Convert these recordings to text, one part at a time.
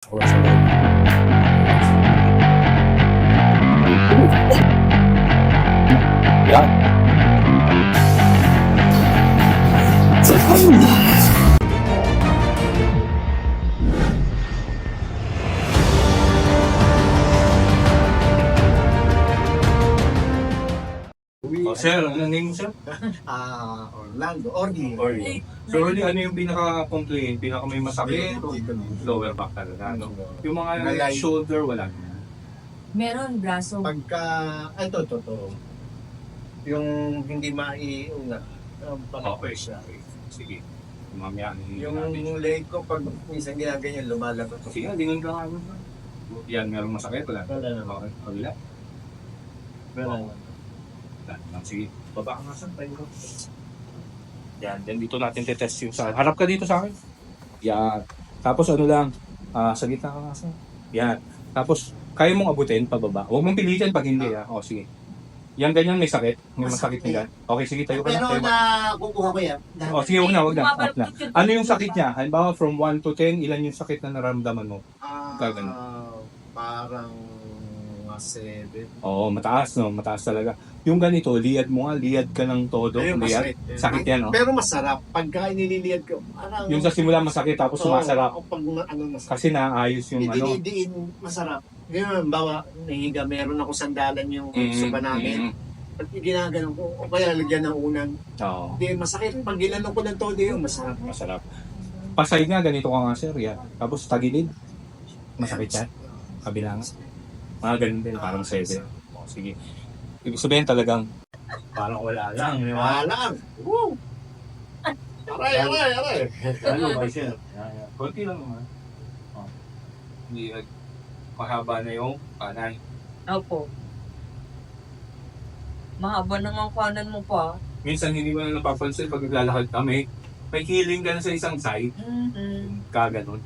Pasok lang sa loob. Yan. Oh, sir, ano name mo, sir? Orlando, Orly. Orly. So, Orly, ano yung pinaka-complaint? Pinaka may masakit? Lower back talaga, no? Yung mga Nalay. shoulder, wala. Meron, braso. Pagka, ito, totoo. Yung hindi maiungat, Okay, siya. Sige. Mamaya, yung leg ko, pag minsan ginaganyan, lumalabas. sige, lingon ka nga. Yan, merong masakit, wala. Wala na. Okay, wala. Wala. Wala. Sige, baba ka nga sa tayo ko. Yan, dito natin titest yung sa harap ka dito sa akin. Yan. Tapos ano lang, sa gitna ka nga sa. Yan. Tapos, kaya mong abutin pababa. Huwag mong pilitin pag hindi, ha. O, sige. Yan, ganyan, may sakit. May masakit nila. Okay, sige, tayo ka na. Pero Tayo ka. nakukuha ko yan. O, sige, huwag na. Up na. Ano yung sakit niya? Halimbawa, from 1 to 10, ilan yung sakit na naramdaman mo? Kagano. Parang 7. Oo, mataas, no? Mataas talaga. Yung ganito, liad mo nga, liad ka ng todo. Ayun, Liad. masakit. Sakit yan, no? Pero masarap. Pagka inililiad ko, parang... Yung sa simula masakit, tapos sumasarap. Oo, pag ano, masarap. Kasi naayos yung ano. Dinidiin, masarap. Ngayon, bawa, nahiga, meron ako sandalan yung suba namin. Pag ginaganon ko, o kaya lagyan ng unan. Oo, Hindi, masakit. Pag ginanong ko ng todo yun, masarap. masarap. Pasay nga, ganito ka nga, sir. Yan. Tapos tagilid. Masakit yan. Kabilang. Mga ganun din, parang 7. O, sige. Ibig sabihin talagang parang wala lang. Di ba? Walang. Woo! Aray. Ano ba, sir? Kunti lang naman. O. Hindi mahaba na yung kanan. Opo. Mahaba na nga ang kanan mo pa. Minsan hindi mo na napapansin pag naglalakad kami. May healing ka na sa isang side. Kaganon.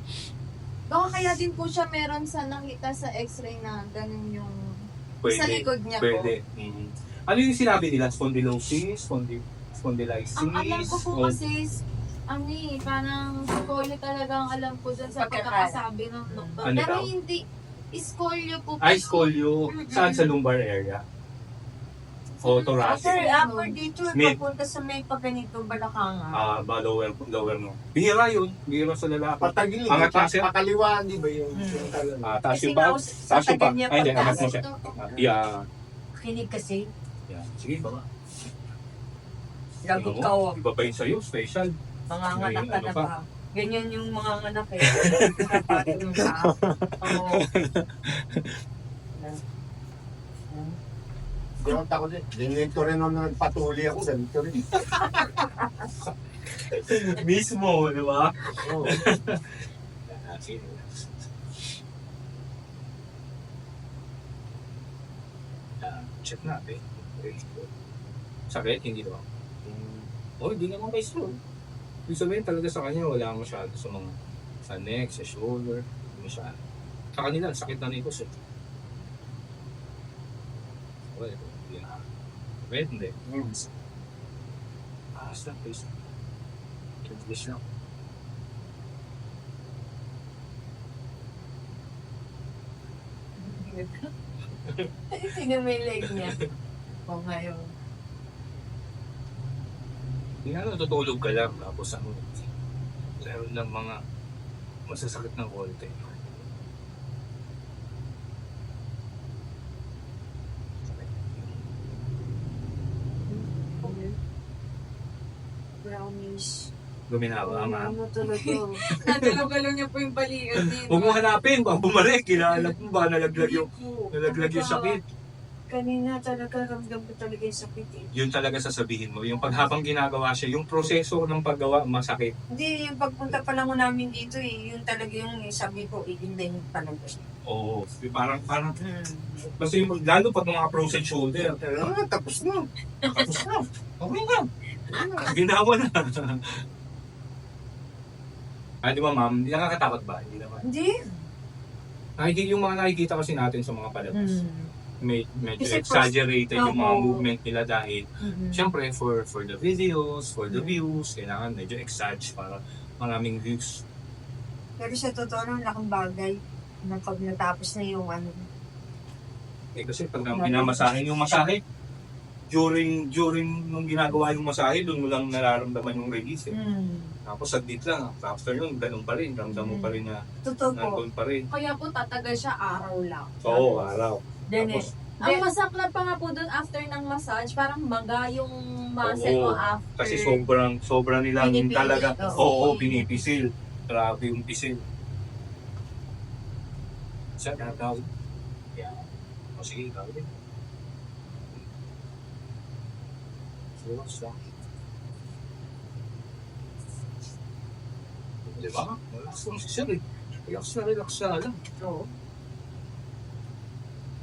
Baka kaya din po siya meron sa nakita sa x-ray na ganun yung sa likod niya Pwede. Mhm. Ano yung sinabi nila? Spondylosis? Spondylitis? po. Ang alam ko po O- kasi parang scolio talaga ang alam ko dun sa Pagkakala. pagkakasabi ng doktor. Ano Pero daw? hindi, scolio po. Ay, scolio. Saan sa lumbar area? O thoracic? Upper dito, Mid. papunta sa may pagganito, balakangan. Lower mo. Bihira yun. Bihira sa lalaki. Patagilid. Angat lang, sir. Pakaliwa, di ba yung... Taas Kasi yung bag. nga, Taas yung bag. niya Ay, hindi. Angat mo pagtaas. siya. Yeah. Kinig kasi, Yeah. Sige, baba. lagot ka o. Iba pa yun sa'yo. Special. Mga anak ka Ano na pa? ba? Ganyan yung mga anak eh. Kapatid yung tao. Oo. Ganun ako din. Ganito rin ako nagpatuli ako. Ganito rin. Mismo, di ba? Oo. Sige. Check natin. Sakit? Hindi ba? Oh, hindi naman may stroke. Ibig sabihin talaga sa kanya, wala masyado sa mga sa neck, sa shoulder, hindi masyado. Sa kanila, sakit na nito siya. Okay, hindi na. Wait, hindi. Stop, please. English lang. Sino may leg niya? O ngayon. Hindi nga natutulog ka lang, tapos ano, meron lang mga masasakit ng konti. Brownish. Guminawa, ma'am. Ano talaga? Natulog-alog niya po yung balikat niya. Huwag mo hanapin, baka bumalik, kinahanap mo ba, nalaglag yung sakit. Kanina talaga, ramdam ko talaga yung sakit eh. Yun talaga sasabihin mo, yung paghabang ginagawa siya, yung proseso ng paggawa, masakit. Hindi, yung pagpunta pa lang ko namin dito eh, yun talaga yung sabi ko, iginday yung talaga. Oo, parang, basta yung, lalo pag mga frozen shoulder, Tapos na. tapos na, okay na, ginawa na. Di ba ma'am, hindi nakakatakot ba? Hindi naman. Hindi. Yung mga nakikita kasi natin sa mga palabas, medyo Kasi exaggerated yung mga Oo. movement nila dahil syempre for the videos, for the views, kailangan medyo exage para maraming views. Pero sa totoo lang, laking bagay. Pag natapos na yung ano. Kasi pag minamasahe yung masahe, during nung ginagawa yung masahe, doon mo lang nararamdaman yung release eh. Tapos saglit lang, after yun, ganun pa rin, ramdam mo pa rin na Totoo po. nandun pa rin. Kaya po tatagal siya araw lang. Oo, araw. Then Tapos, Ang masakla pa nga po doon after ng massage, parang maga yung muscle mo Oo. after. kasi sobra nilang Pinipilit, talaga, oo. pinipisil. Grabe yung pisil. Siya, natawag. O sige, gawin. Relax lang. Diba? Relax lang si Sir eh. Relax na lang. Oo.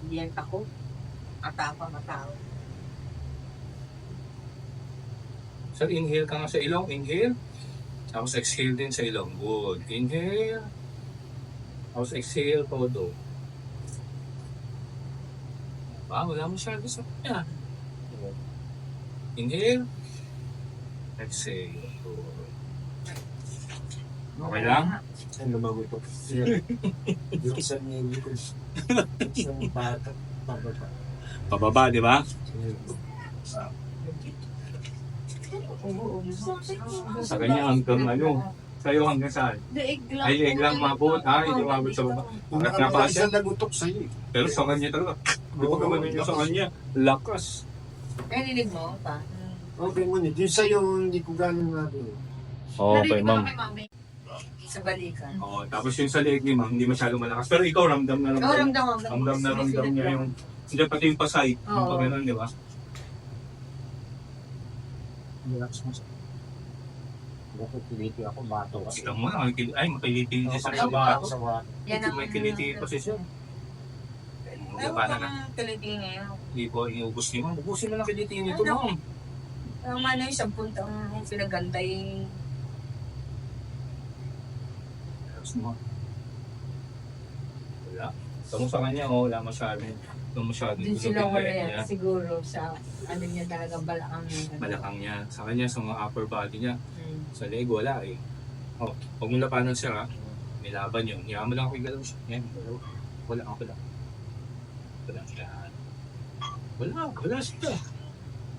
Hindi yan ako. Atapa, matao. Sir, inhale ka nga sa ilong. Inhale. Tapos exhale din sa ilong. Good. Inhale. Tapos exhale todo. Wala masyado sa kanya. Inhale. Exhale. Good. Okay lang? Ano bago ito? Yung isang likod. Isang bata. Pababa. Pababa, di ba? Sa kanya hanggang ano? Sa'yo hanggang saan? Daig lang. Ay, leeg lang mabot. Hindi mabot sa baba. Nakapasya nagutok sa'yo. Pero sa kanya talaga. Di ba naman yun sa kanya? Lakas. Narinig mo pa? Okay mo nito. Yung sa'yo, hindi ko gano'n natin. Okay, ma'am. Sa balikan. Oo, tapos yung sa leeg ni ma'am, hindi masyado malakas. Pero ikaw, ramdam na Oo, ramdam. ramdam. Ramdam niya yung... Hindi pati yung pasay. Yung Oo. pag ganun, di ba? Relax mo sa... Bakit piliti ako, bato kasi. Ikaw mo na, makiliti niya sa Sa baba. sa wato. Yan ang... May kiliti pa siya. Ayaw Paano ko na? ng kiliti ngayon. Hindi po, iubos ni ma'am. Ubusin mo na kiliti nito, ma'am. Ang ano yung 10 taong pinagantay. Tapos mo. Wala. Tamo sa kanya, wala masyado. Wala masyado. Doon sila wala yan. Siguro sa ano niya talaga balakang niya. Balakang niya. Sa kanya, sa mga upper body niya. Hmm. Sa leg, wala eh. Oh, huwag mo lapanan siya ha. May laban yun. Hiya mo lang ako igalaw siya. Yan. Wala ako lang. Wala siya. Wala siya.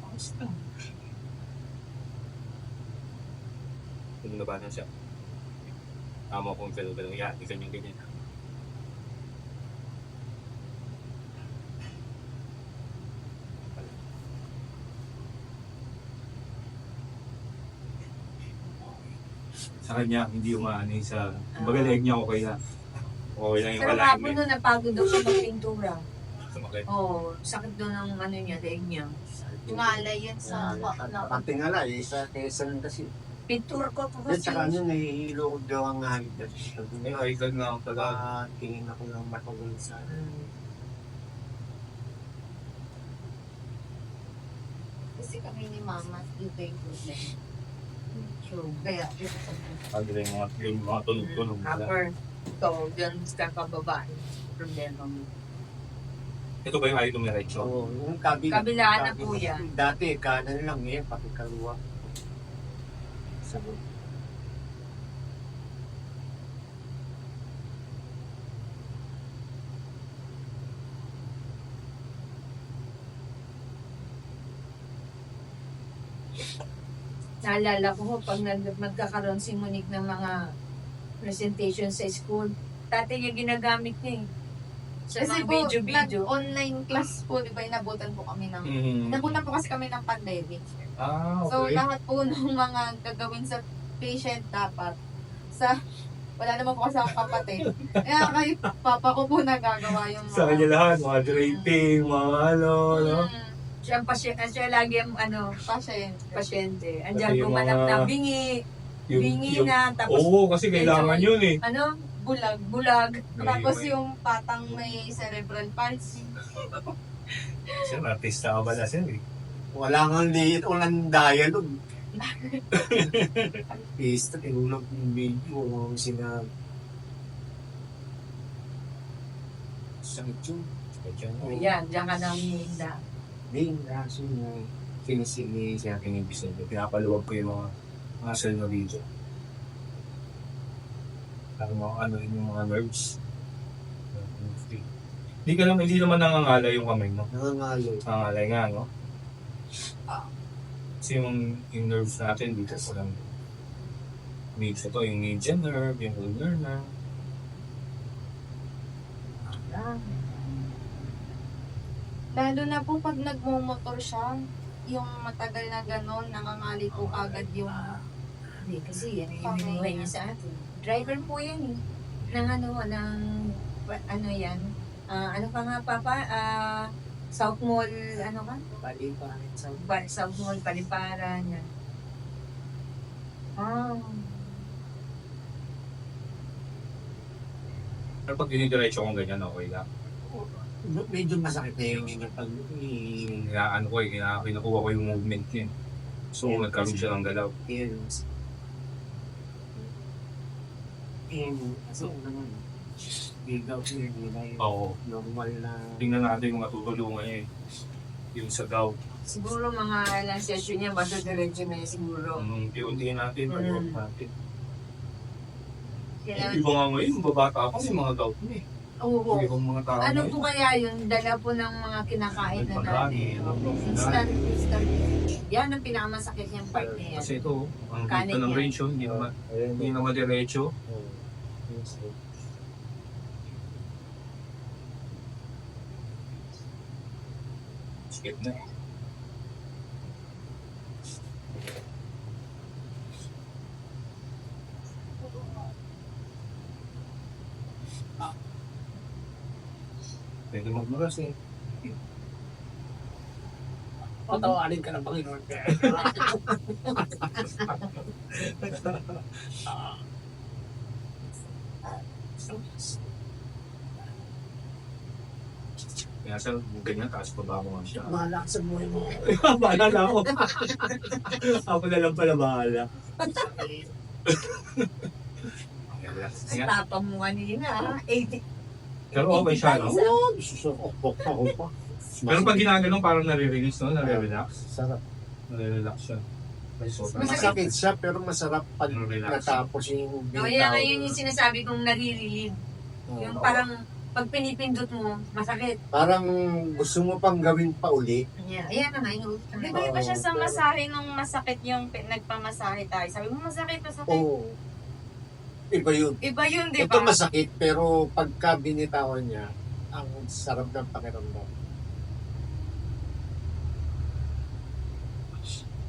Basta. Huwag mo lapanan siya. Tama kong galaw-galaw. Yan, di ganyan-ganyan. Sa kanya, hindi umaano sa... Kumbaga leg niya okay na. Okay lang yung Pero kapon alignment. doon napagod daw siya magpintura. Sumakit. Oo, sakit doon ang ano niya, leeg niya. Ngalay yan sa Pantingala, isa Quezon kasi. Pintura ko po At kasi. saka ano, nahihilo ko daw ang hangin. Ay, higad na ako talaga. Tingin ako ng matagal sa... Kasi kami ni Mama, dito yung problem. So, kaya, Pagod yung mga tunog-tunog. upper, ito, dyan sa kababae. Problema mo. Ito ba yung ayaw tumiretso? Oo, yung Kabilaan na po yan. Dati, kanan lang eh, pati kaluwa. Sabi. Naalala ko pag magkakaroon si Monique ng mga presentation sa school, dati niya ginagamit niya eh. Sa Kasi mga po, video-video. nag-online class po, di ba, inabutan po kami ng... Mm. Inabutan po kasi kami ng pandemic. Ah, So, okay. lahat po ng mga gagawin sa patient dapat sa... Wala naman po kasi akong kapatid. Kaya kay papa ko po nagagawa yung mga... Sa kanya lahat, mga draping, mga ano, no? Siya ang siya lagi ang Patient. pasyente. Pati Andiyan yung gumanap mga- na bingi na, tapos Oo, kasi kailangan yun eh. ano, bulag. Tapos yung patang may cerebral palsy. Sir, artista ka pala sir eh. Wala nga liit, walang dialogue. Pista, tinulog yung video, ang sinabi. Sakit yun. Yan, diyan ka nang hihinda. Hindi, kasi yung sinisili sa aking episode. Pinapaluwag ko yung mga muscle na video. Para mga ano yung mga nerves. Hindi naman nangangalay yung kamay mo. Nangangalo. Nangangalay nga, no? Kasi yung nerves natin dito sa lang. Mix ito, yung median nerve, yung ulnar nerve. Lalo na po pag nagmumotor siya, yung matagal na gano'n, nangangali po agad yung Hindi, kasi yan yung binuhay niya sa atin. Driver po yan eh. Ng ano yan? Ano pa nga, Papa? South Mall, ano ka? Paliparin sa South Mall, Paliparan. Yan. Pero pag dinidiretso kong ganyan, okay lang. medyo masakit na yung pag Ano ko kinukuha ko yung movement niya. So, nagkaroon siya ng galaw. kasi naman bigaw siya nila Oo. normal na Tingnan natin kung matutulungan niya eh. Yung sa gout. Siguro mga ilang session niya, basta diretso na yun siguro. Iuntiin natin, pag-work natin. Kailangan, Iba nga ngayon, babata ako, may mga gout na eh. oo. Ibang mga tao Ano ngayon. po kaya yun? Dala po ng mga kinakain na Pagkain, natin. Instant. Yan ang pinakamasakit niyang part niya. Kasi ito, ang Kanin dito ng yan. ratio, hindi na madiretso. Skip na eh. Pwede magmaras eh. patawarin ka ng Panginoon. Kaya sa ganyan, taas pa ba mo siya? Bahala ka sa buhay mo. Bahala na ako. Ako na lang pala bahala. Kaya, Tapang mo kanina, 80. pero okay siya, no? Susukok ako pa. Pero pag ginaganon, parang nare-release, no? Nare-relax. Sarap. Nare-relax siya. Masakit siya pero masarap pag Relax. natapos yung No, yan yun yung sinasabi kong nare-relieve. Yung parang pag pinipindot mo, masakit. Parang gusto mo pang gawin pa uli. Ayan na nga, yung Di ba iba siya sa masahe nung masakit yung nagpamasahe tayo? Sabi mo masakit. Oo. Iba yun. Iba yun, di Ito ba? masakit pero pagka binitawan niya, ang sarap ng pakiramdam.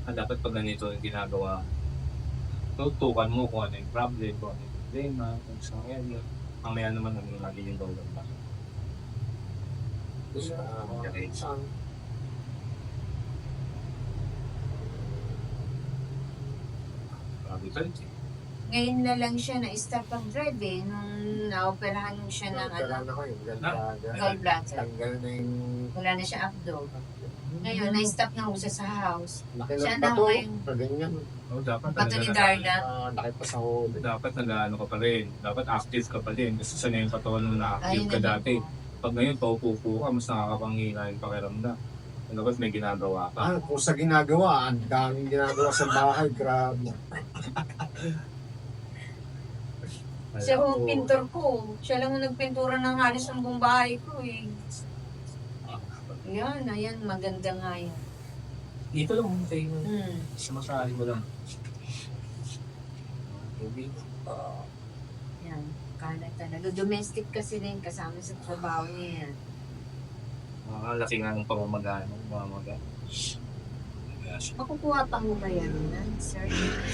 Dapat pag ganito yung ginagawa, tutukan mo kung ano yung problem, kung ano yung problema, kung saan yan. Mamaya naman ang magiging dollar pa. Okay. Grabe ka rin. Ngayon na lang siya na-stop ang drive eh. Nung naoperahan siya ng Kailangan ako yung gallbladder. Tanggal na yung Wala na siya abdo. Ngayon, na-stop na ho siya sa house. laki Siya ng na bato. ngayon. Ganyan. Oh, dapat Pato ni talaga. Darna. Laki pa sa huli. Dapat nag-ano ka pa rin. Dapat active ka pa din. Kasi sanay yung katawan mo na active Ayun ka na dati. din po. Pag ngayon, paupo ka, mas nakakapanghina yung pakiramdam. Dapat may ginagawa ka. Kung sa ginagawa, ang daming ginagawa sa bahay, grabe. Siya ho ang pintor ko. Siya lang ang nagpintura ng halos ng buong bahay ko eh. Yan, ayan, maganda nga yan. Dito lang mo tayo. Hmm. Sumasali mo lang. Yan, kala talaga. Domestic kasi din, kasama sa trabaho niya yan. Laki nga ng pamamagaan. Makukuha pa mo ba yan, sir?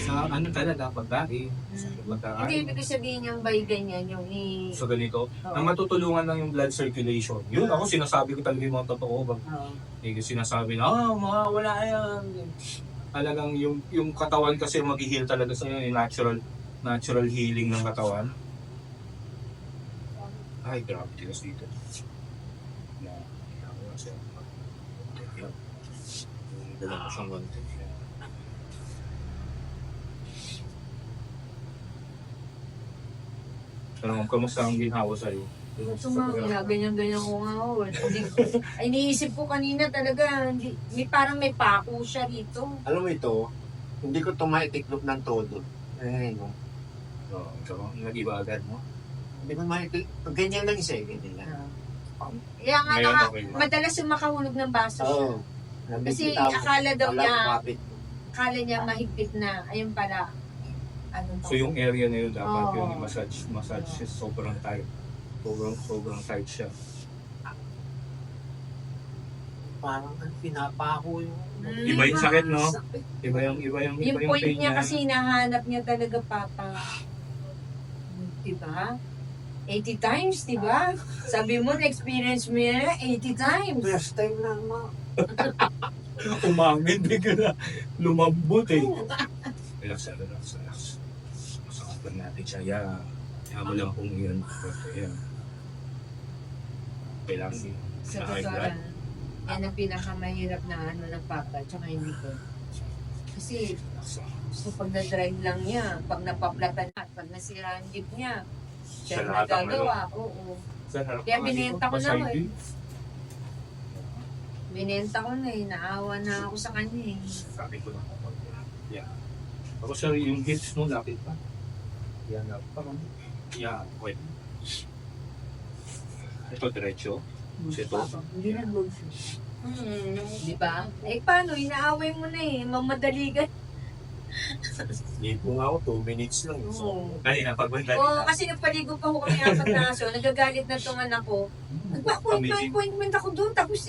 Sa ano talaga, pagdari. Hindi, ibig sabihin yung by ganyan, yung So ganito, Oo. ang matutulungan lang yung blood circulation. Yun, ako sinasabi ko talaga yung mga totoo. Oo. Hindi ko sinasabi na, mawawala yan. Talagang yung katawan kasi mag-heal talaga sa yung natural healing ng katawan. Ay, grabe tigas dito. Dala ko siyang konti. Pero kamusta ang ginhawa sa'yo? Ito nga, ganyan-ganyan ko nga ho. Ay, iniisip ko kanina talaga, parang may pako siya dito. Alam mo ito, hindi ko ito maitiklop ng todo. No? So, nag-iba agad, no? Hindi ko maitiklop. Ganyan lang siya, ganyan lang. Kaya nga Ngayon, okay. madalas yung makahulog ng baso. Oo. Kasi Nabibitaw. akala daw Wala niya, kumapit. akala niya mahigpit na. Ayun pala. Ano So yung area na yun dapat Oo. yun, massage is sobrang tight. Sobrang tight siya. Parang pinapako yung... Iba yung sakit, no? Sakit. Iba yung yung point pain niya kasi hinahanap niya talaga, Papa. Diba? 80 times, diba? Sabi mo, na-experience mo yan, 80 times. First time lang ma. Umangin, bigla lumambot eh. Relax. Masakapan natin siya. Kaya mo lang kung yun. Yan. Kailangan Sa high totoo blood. lang, yan ang pinakamahirap na ano ng Papa, tsaka hindi ko. Kasi, so pag na-drive lang niya, pag napaplatan at pag nasira ang jeep niya, siya Sa ang lahat ng nagagawa. Oo. Kaya binenta ko na eh. Binenta ko na eh. Naawa na ako sa kanya eh. Sabi ko na. Yeah. Tapos sir, yung hips mo, lapit pa. Yan, parang. Yeah, wait. Ito, diretso. Ito. Hindi na Di ba? Eh paano? Inaaway mo na eh. Mamadali ka. Hindi po nga ako, 2 minutes lang. Oo. Kanina, pagbalik Oo, kasi nagpaligo pa ako kami 4 na aso. Nagagalit na itong anak ko. Nagpa-appointment ako doon. Tapos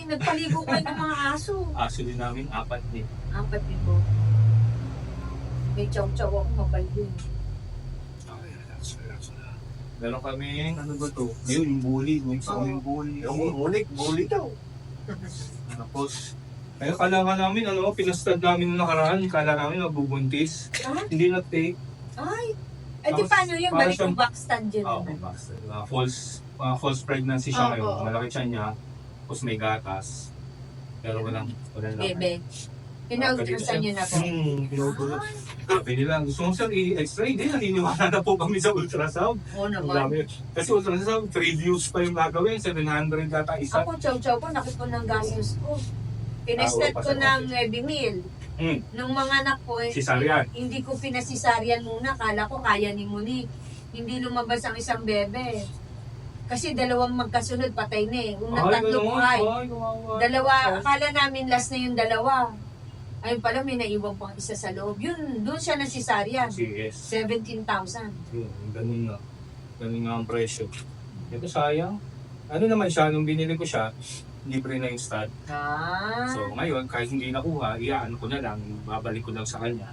nagpaligo ko ng mga aso. Actually namin, 4 din. 4 libo. May chow-chow ako mapaligo. Okay, relax na. Meron kami, ano ba to? Ngayon, yung bully. Yung isa yung bully. Yung bully daw. Tapos, kaya kala nga namin, pinastad namin nung nakaraan, kala namin mabubuntis. Ah? Hindi na-take. Ay! Eh di Tapos, paano yung para balik siyang- yung backstand yun? Bastard. False pregnancy siya ngayon. Oo. Malaki siya niya. Tapos may gatas. Pero walang Bebe. Pina-ultrasound yun ako. Pinugulo. Sabi nila, gusto mo sir i-x-ray? Hindi, naniniwala na po kami sa ultrasound. Oo Ang naman. dami. Kasi ultrasound, 3 views pa yung gagawin. 700 data isa. Ako, chow-chow ko, nakipon ng gasos ko. Pinestart ko ng 9,000. Hmm. Nung mga anak ko, Cesarean. hindi ko pinasisaryan muna. Kala ko kaya ni Monique. Hindi lumabas ang isang bebe. Kasi 2 magkasunod, patay na eh. Unang 3 buhay. Dalawa, akala namin last na yung 2. Ayun pala, may naiwan pang isa sa loob. Yun, doon siya nasisaryan. Yes. 17,000. Yun, ganun na. Ganun nga ang presyo. Ito sayang. Ano naman siya, nung binili ko siya, libre na yung stud. Ah. So ngayon, kahit hindi nakuha, iyaano ko na lang, babalik ko lang sa kanya.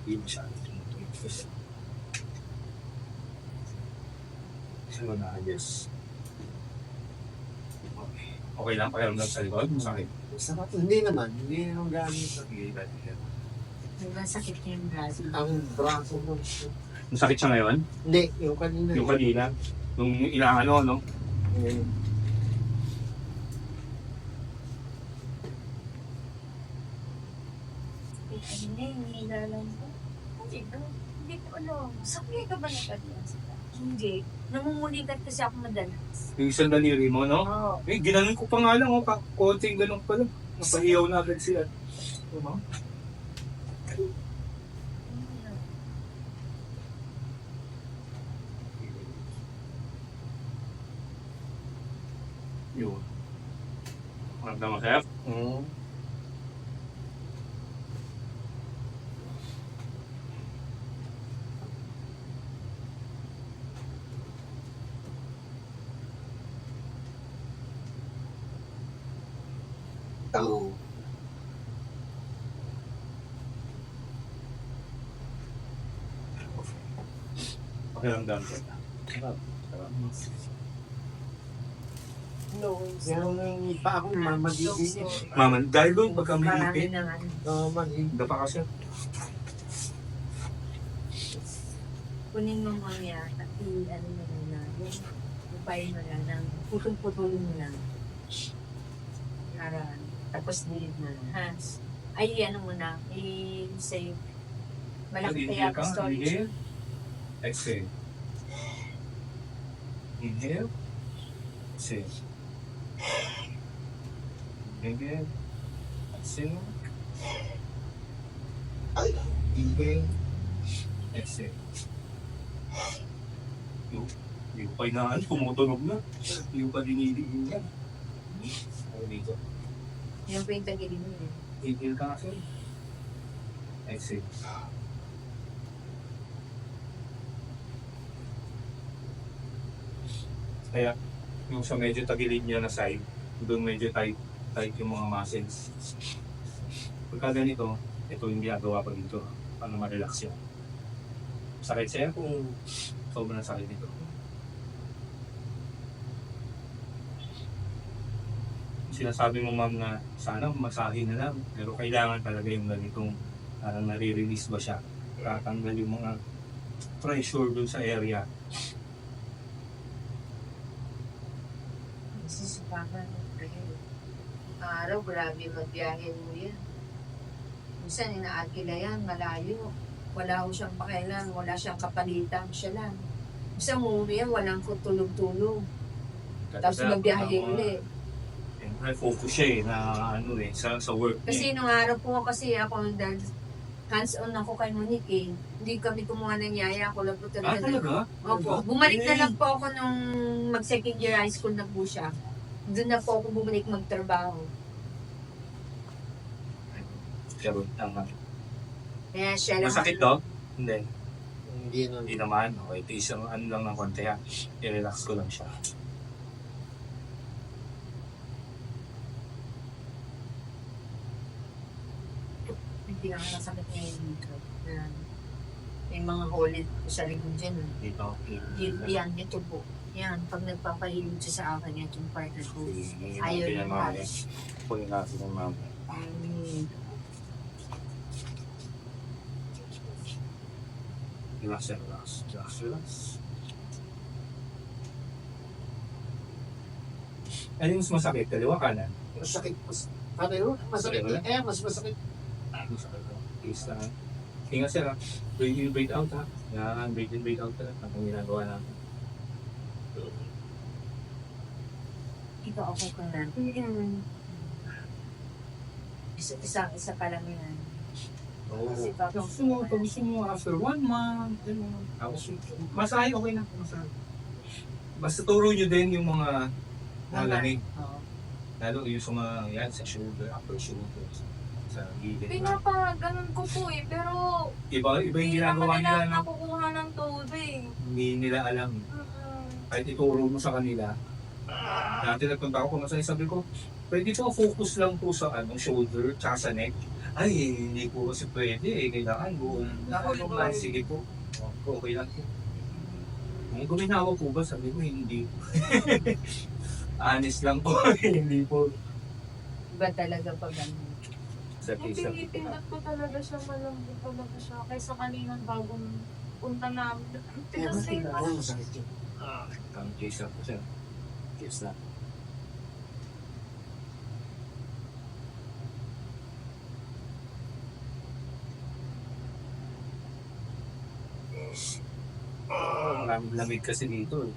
Hindi masyado tumutuloy kasi. So na, yes. Okay lang, pakiramdam sa likod, masakit. Sarap. Hindi naman gamit. Sige, dati. Diba sakit niya yung braso? Ang braso mo. Masakit siya ngayon? Hindi, yung kanina. Yung kanina? Nung ilang ano, no? Eh, Ano na yung nilalang ko? Hindi ko alam. Sakit ka ba nakadyan sa Hindi. Namumulikat kasi ako madalas. Yung isang daliri mo, no? Oo. Eh, ginanon ko pa nga lang, oh, konting ganun pa lang. Napahiyaw na agad sila. Diba? Yun. Maramdam mo, Chef? Tao. Pakiramdam ko. No, yung pa ako magiging. Mama, dahil doon pagka may Marami ipin, na ano. Magiging. dapa kasi. Kunin mo mamaya at ano mo na yung upay mo lang ng putol-putol mo lang. Para tapos dilid mo na. Ha? Ay, ano mo na, i-save. Malaki kaya ka storage. Inhale. Exhale. Inhale. Exhale. Inhale. Exhale. Inhale. Exhale. Hindi ko pa inaan, tumutunog na. Hindi ko pa dinidigin yan. Ako dito. Yan po yung tagilin mo. Inhale ka kasi. Exhale. Kaya, yung sa medyo tagilid niya na side, doon medyo tight yung mga muscles. Pagka ganito, ito yung ginagawa ko dito para ma-relax yan. Sakit siya kung sobrang sakit nito. Sinasabi mo ma'am na sana masahe na lang, pero kailangan talaga yung ganitong parang nare-release ba siya. Tatanggal yung mga pressure dun sa area. Nasisipakan. Araw, grabe magbiyahe mo yan. Minsan, inaagila yan, malayo. Wala ko siyang pakailan, wala siyang kapalitan, siya lang. Minsan, umuwi yan, walang tulog-tulog. Tapos magbiyahe ulit. Focus siya na sa work Kasi nung araw po kasi ako, hands-on ako kay Monique eh. Hindi kami kumuha ng yaya, ako lang po talaga. talaga? Opo, bumalik na lang po ako nung mag-second year high school na po siya. Doon na po ako bumalik magtrabaho. Pero, Kaya siya lang. masakit to? Hindi. Hindi na. Hindi naman. Okay, ito isang lang ng konti ha. I-relax ko lang siya. Hindi naman nasakit niya yung dito. May mga holit po sa likod dyan. Dito. Yan, ito po. Yan, pag nagpapahilod siya sa akin, yan yung part na po. Ayaw Ayaw niya na halos. Kunin natin ng mama. Relax, relax. Relax, relax. Ano yung mas masakit? Kaliwa kanan? Masakit. Pareho, masakit. Pareho? Eh, mas masakit. Masakit. Please na. Hinga sila. Breathe in, breathe out ha. Yan, breathe in, breathe out na. Ang ginagawa natin. Ikaw ako ka na. Isa pa lang yan. Oo. Kasi pag Gusto mo after 1 month, tapos masahe, okay na. Masahe. Basta turo nyo din yung mga malamig. Oo. Lalo yung sa mga yan, sa shoulder, upper shoulder, sa gilid. Pinapaganon ko po eh, pero Iba yung hindi ginagawa naman nila nila na nakukuha ng tubig. hindi nila alam. Kahit ituro mo sa kanila. Dati nagpunta ako kung nasaan, sabi ko, pwede po focus lang po sa shoulder, tsaka sa neck. Ay, hindi po kasi pwede eh. Kailangan buong sige po. Okay lang po. Kung guminawa po ba, sabi ko, hindi po. Honest lang po, hindi po. Iba talaga pag ano. Sa Yung case pinipindot ko talaga siya, malambot talaga siya. Kaysa kaninang bagong punta namin. Pinasay pa. Masakit yun. Ang case po siya. Case na. Maraming lamig kasi dito.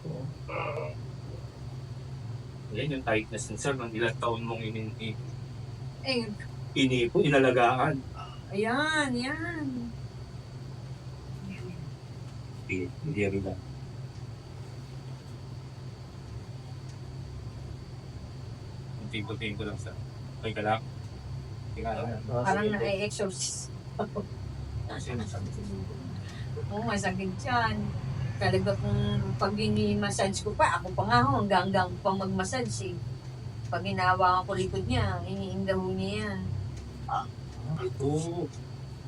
Yan yung tightness ng sir. Nang ilang taon mong inalagaan. Ayan, yan. Hindi rin lang. Unti-untiin ko lang sa. Okay ka lang? Tingnan lang. Parang na-exorcise. Kasi nasabi ko. Oo, masakit yan. Talaga kung pag ini-massage ko pa, ako pa nga ho, hanggang pa mag-massage eh. Pag ginawa ko likod niya, iniindaw niya yan. Ito,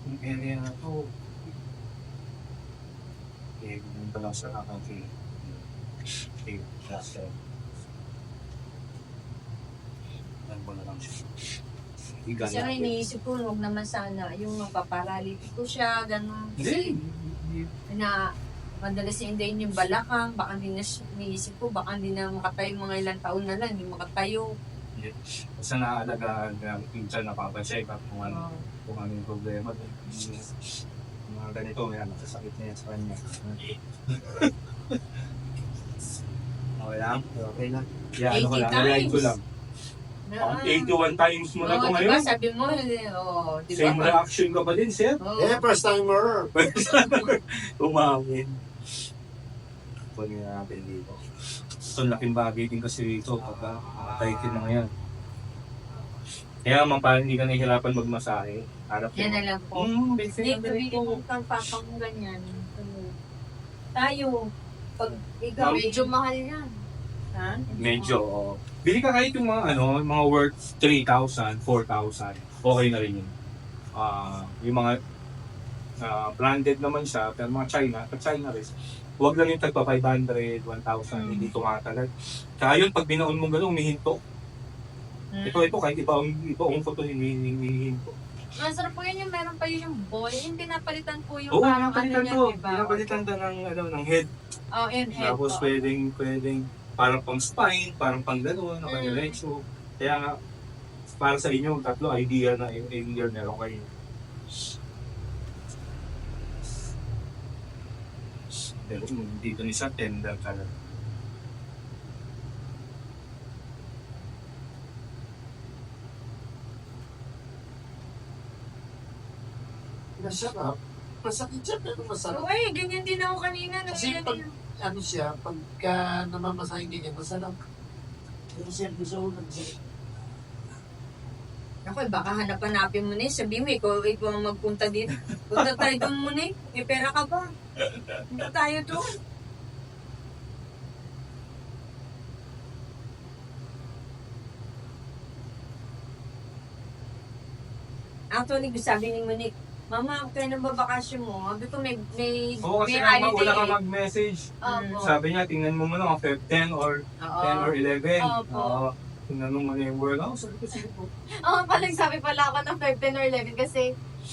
yung area na to. Okay, ganun pa lang sa akin. Okay, that's it. Ano mo na lang siya. Higa Kasi nga natin. iniisip ko, huwag naman sana, yung mapaparaliti ko siya, gano'n. Kasi Hindi. na madalas hindayin yung balakang, baka hindi na iniisip ko, baka hindi na makatayo mga ilang taon na lang, hindi makatayo. Basta naaalagaan na minsan napapacheck up kung ano yung problema. Mga ganito, yan, nakasakit na yan sa kanya. Okay lang? Okay na. Yeah, ano ko 80 lang, nalive ko times. lang. Pang 81 times mo na ito Diba, ngayon. sabi mo, diba? Same reaction ka pa din, sir. Oo. Eh, first timer. Umamin. Pwede na natin dito. So, laking bagay din kasi dito pagka matay ka na ngayon. Kaya man parang hindi ka nahihirapan magmasahe. Harap Yan na lang po. basic Hindi, na bibili ganito. mo kang papang ganyan. Tayo, pag ikaw, Medyo mahal yan. ha? Medyo, bili ka kahit yung mga, mga worth 3,000, 4,000. Okay na rin yun. Yung mga branded naman siya, pero mga China rin. Huwag lang yung tagpa 500, 1,000, hindi tumatalag. Kaya yun, pag binaon mo gano'n, umihinto. Ito, kahit iba ang photo, hinihinto. Masarap po yun yung meron pa yun yung boy. Yung pinapalitan po yung Oo, parang pinapalitan ano to. yan, diba? Pinapalitan to ng head. Oh, in head Tapos po. pwedeng parang pang spine, parang pang gano'n, nakadiretso. Kaya nga, para sa inyo, tatlo, idea meron kayo. Pero dito ni sa tender talaga. Masarap. Masakit siya, pero masarap. Oo, ganyan din ako kanina. Kasi pag, ano siya, pagka namamasahin ganyan, masarap. Pero siya, gusto ko lang siya. Ako, baka hanap-hanapin mo na eh. Sabi mo, ikaw ang magpunta dito. Punta tayo doon muna eh. May pera ka ba? Punta tayo doon. Actually, sabi ni Monique, Mama, kailan ba bakasyon mo? Sabi ko, may Oo, kasi may naman holiday wala ka eh. mag-message. Opo. Sabi niya, tingnan mo muna mga 10 or Oo. 10 or 11. Opo. Oo. Tingnan mo muna yung work. Sabi ko, sige po. Oh, palang sabi pala ako ng 15 or 11 kasi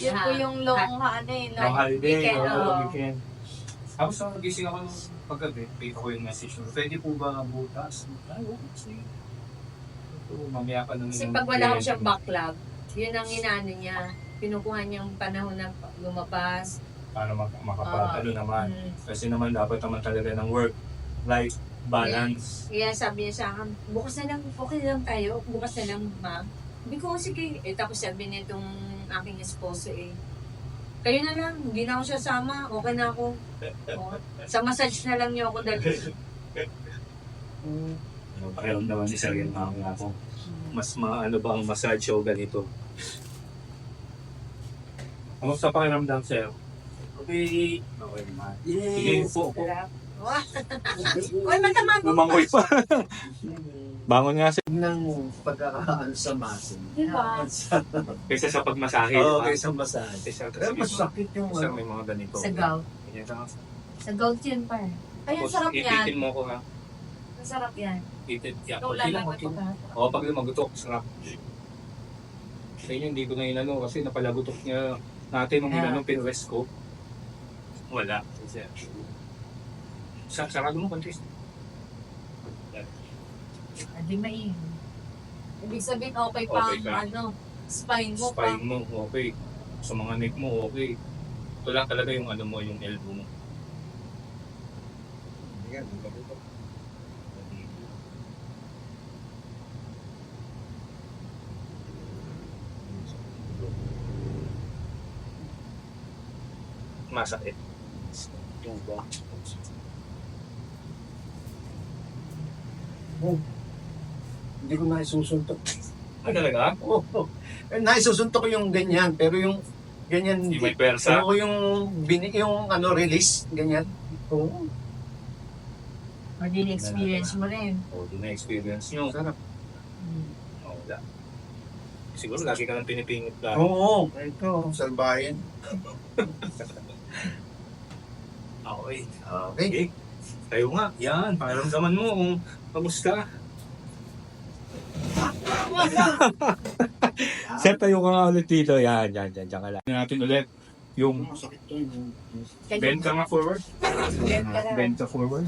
yun po yung long ano eh. Long holiday. weekend, Oo, oo. weekend. Tapos nung nagising ako nung paggabi, pay ko yung message. Pwede po ba bukas? Ay, oo, sige. So, mamaya pa nung... Kasi pag wala ko siyang backlog, yun ang inaano niya. Pinukuha niyang panahon na lumabas. Para makapagalo naman. Mm. Kasi naman dapat naman talaga ng work-life balance. Kaya sabi niya sa akin, bukas na lang, okay lang tayo, bukas na lang, ma'am. Sabi ko, sige. Tapos sabi niya itong aking esposo kayo na lang, hindi na ako sasama, okay na ako. Sa massage na lang niyo ako dali. Pakiramdaman ni Sir yung mga ako. Mas maano ba ang massage o ganito? Ano sa pakiramdam, Sir? Okay. Okay naman. Sige, po. Uy, matama mo. Lumangoy pa. Bangon nga, Sir. Ng pagkakaano sa masin. Diba? Kaysa sa pagmasahe. Oo, kaysa masahe. Sir, Pero masakit yung Sir, ano. may mga ganito. Sa gout. Ganyan ka. Sa gout yun pa. Ay, ang Tapos, sarap yan. ipitin mo ko ha. Ang sarap yan. Ipitin. Yeah, Tulad okay lang, lang okay ito. lang. Oo, pag lumagutok, sarap. Sa inyo, hindi ko na inano kasi napalagutok niya natin nung inanong pinwest ko. Wala. Sir. Sarado mo, countries. Hindi maingay. Ibig sabihin, okay pa Okay ka. ang spine mo pa. Spine mo, okay. Sa mga neck mo, okay. Ito lang talaga yung ano mo, yung elbow mo. Masakit. Hindi ko naisusuntok. Ah, talaga? Oo. Naisusuntok ko yung ganyan, pero yung ganyan Hindi may persa. Ano ko yung yung ano release ganyan. Oo. O din experience mo rin. O, di na-experience nyo. Sarap. O, wala. Siguro lagi ka lang pinipingit ka. Oo, ito salbahin. Okay. Okay. Okay. Tayo nga. Yan. Pakiramdaman mo kung kamusta. Sir, tayo ka nga ulit dito. Yan. Diyan ka lang. Natin ulit yung Masakit to yung bend ka nga forward. Bend ka forward.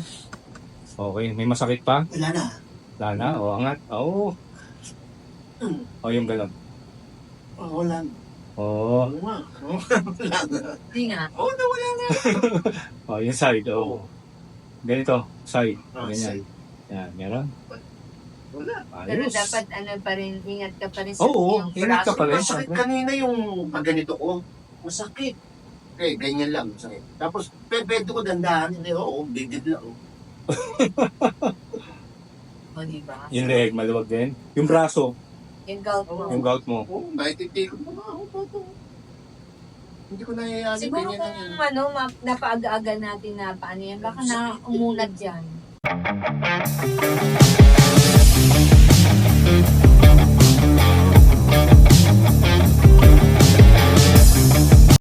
Okay. May masakit pa? wala na. Wala na. O, angat. Oo. O, yung ganun. Wala na. Oo. Oo nga. Wala na. Hindi nga. Oo, nawala na. O, yung side. Oo. Ganito. Side. Ah, Ganyan. side. Yan. Meron. Wala. Pero Ayos. dapat ano pa rin, ingat ka pa rin sa Oo, iyong ingat ka braso. pa rin. Masakit kanina yung pag ganito ko. Masakit. Eh, ganyan lang. Masakit. Tapos, pwede ko dandahanin. Oo, bigid lang. O, diba? Yung leg, maluwag din. Yung braso, Yung gout mo. yung gout mo. Oo, naititikot mo na ako pa ito. Hindi ko naiayaan. Siguro kung ano, napaaga-aga natin na paano yan, baka na umunad dyan.